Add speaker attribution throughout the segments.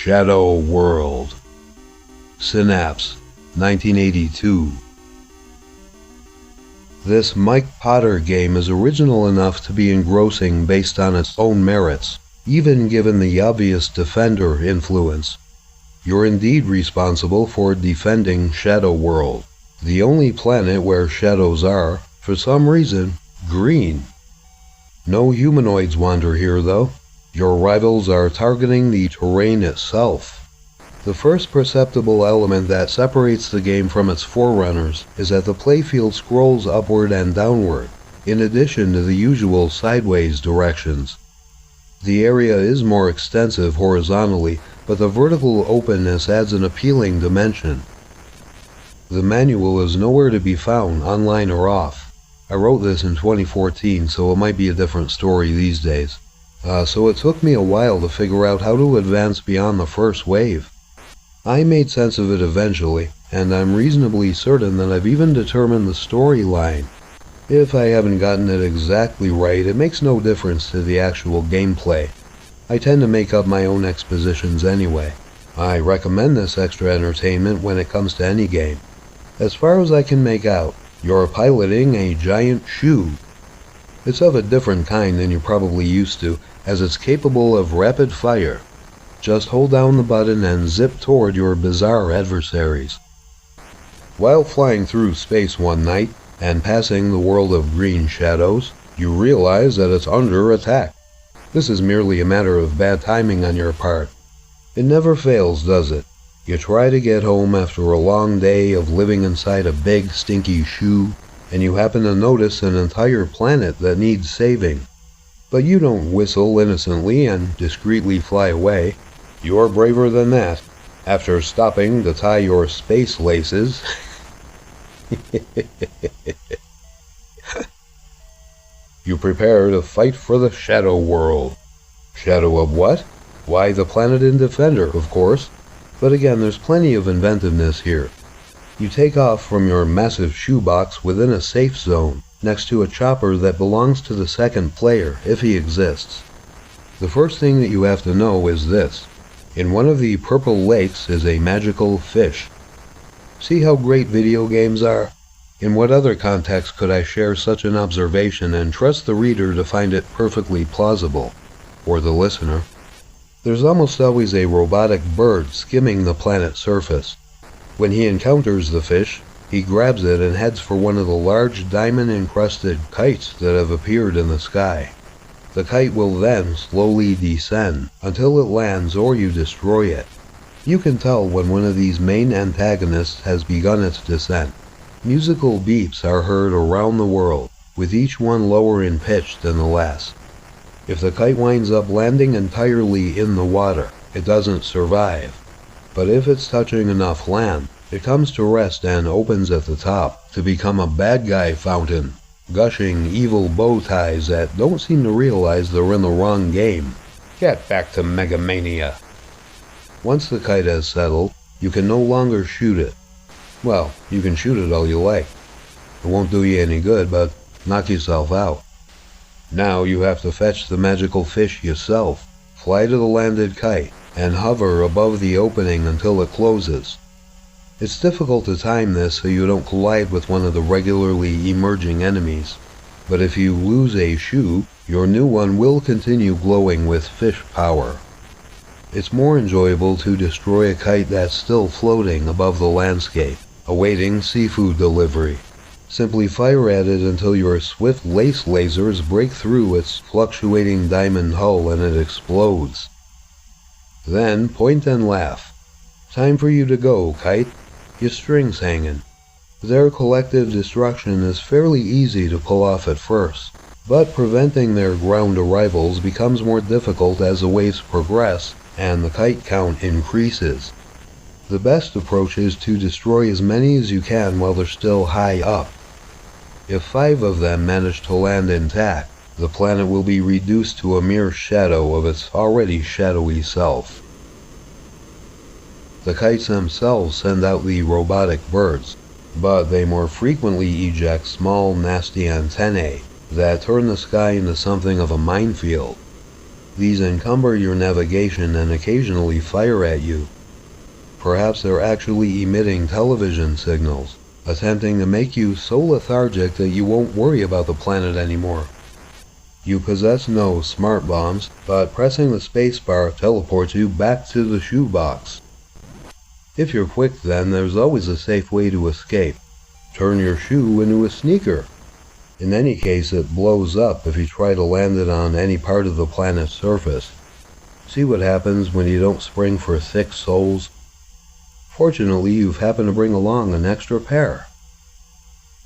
Speaker 1: Shadow World. Synapse, 1982. This Mike Potter game is original enough to be engrossing based on its own merits, even given the obvious Defender influence. You're indeed responsible for defending Shadow World, the only planet where shadows are, for some reason, green. No humanoids wander here though. Your rivals are targeting the terrain itself. The first perceptible element that separates the game from its forerunners is that the playfield scrolls upward and downward, in addition to the usual sideways directions. The area is more extensive horizontally, but the vertical openness adds an appealing dimension. The manual is nowhere to be found, online or off. I wrote this in 2014, so it might be a different story these days. So it took me a while to figure out how to advance beyond the first wave. I made sense of it eventually, and I'm reasonably certain that I've even determined the storyline. If I haven't gotten it exactly right, it makes no difference to the actual gameplay. I tend to make up my own expositions anyway. I recommend this extra entertainment when it comes to any game. As far as I can make out, you're piloting a giant shoe. It's of a different kind than you're probably used to, as it's capable of rapid fire. Just hold down the button and zip toward your bizarre adversaries. While flying through space one night, and passing the world of green shadows, you realize that it's under attack. This is merely a matter of bad timing on your part. It never fails, does it? You try to get home after a long day of living inside a big, stinky shoe, and you happen to notice an entire planet that needs saving. But you don't whistle innocently and discreetly fly away. You're braver than that. After stopping to tie your space laces, you prepare to fight for the Shadow World. Shadow of what? Why, the planet in Defender, of course. But again, there's plenty of inventiveness here. You take off from your massive shoebox within a safe zone, next to a chopper that belongs to the second player, if he exists. The first thing that you have to know is this. In one of the purple lakes is a magical fish. See how great video games are? In what other context could I share such an observation and trust the reader to find it perfectly plausible? Or the listener? There's almost always a robotic bird skimming the planet's surface. When he encounters the fish, he grabs it and heads for one of the large diamond-encrusted kites that have appeared in the sky. The kite will then slowly descend until it lands or you destroy it. You can tell when one of these main antagonists has begun its descent. Musical beeps are heard around the world, with each one lower in pitch than the last. If the kite winds up landing entirely in the water, it doesn't survive. But if it's touching enough land, it comes to rest and opens at the top to become a bad guy fountain, gushing evil bow ties that don't seem to realize they're in the wrong game. Get back to Megamania. Once the kite has settled, you can no longer shoot it. Well, you can shoot it all you like. It won't do you any good, but knock yourself out. Now you have to fetch the magical fish yourself, fly to the landed kite, and hover above the opening until it closes. It's difficult to time this so you don't collide with one of the regularly emerging enemies, but if you lose a shoe, your new one will continue glowing with fish power. It's more enjoyable to destroy a kite that's still floating above the landscape, awaiting seafood delivery. Simply fire at it until your swift lace lasers break through its fluctuating diamond hull and it explodes. Then point and laugh. Time for you to go, kite. Your string's hanging. Their collective destruction is fairly easy to pull off at first, but preventing their ground arrivals becomes more difficult as the waves progress and the kite count increases. The best approach is to destroy as many as you can while they're still high up. If 5 of them manage to land intact, the planet will be reduced to a mere shadow of its already shadowy self. The kites themselves send out the robotic birds, but they more frequently eject small, nasty antennae that turn the sky into something of a minefield. These encumber your navigation and occasionally fire at you. Perhaps they're actually emitting television signals, attempting to make you so lethargic that you won't worry about the planet anymore. You possess no smart bombs, but pressing the spacebar teleports you back to the shoebox. If you're quick then, there's always a safe way to escape. Turn your shoe into a sneaker. In any case, it blows up if you try to land it on any part of the planet's surface. See what happens when you don't spring for thick soles? Fortunately, you've happened to bring along an extra pair.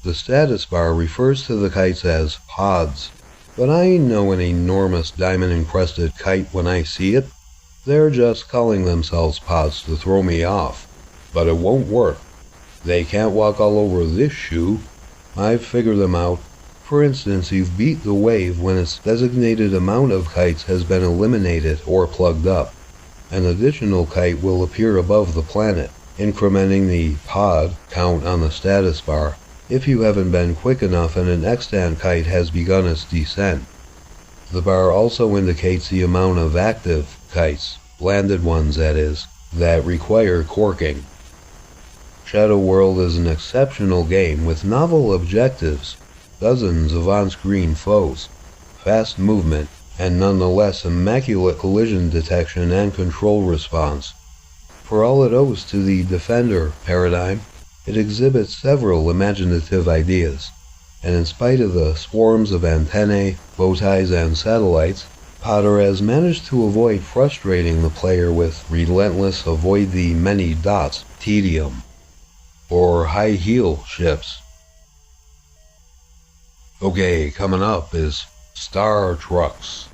Speaker 1: The status bar refers to the kites as pods, but I know an enormous diamond-encrusted kite when I see it. They're just calling themselves pods to throw me off, but it won't work. They can't walk all over this shoe. I've figured them out. For instance, you've beat the wave when its designated amount of kites has been eliminated or plugged up. An additional kite will appear above the planet, incrementing the pod count on the status bar if you haven't been quick enough and an extant kite has begun its descent. The bar also indicates the amount of active kites, landed ones that is, that require corking. Shadow World is an exceptional game with novel objectives, dozens of on-screen foes, fast movement, and nonetheless immaculate collision detection and control response. For all it owes to the Defender paradigm, it exhibits several imaginative ideas, and in spite of the swarms of antennae, bow ties, and satellites, Potter has managed to avoid frustrating the player with relentless avoid the many dots tedium, or high heel ships. Okay, coming up is Star Trucks.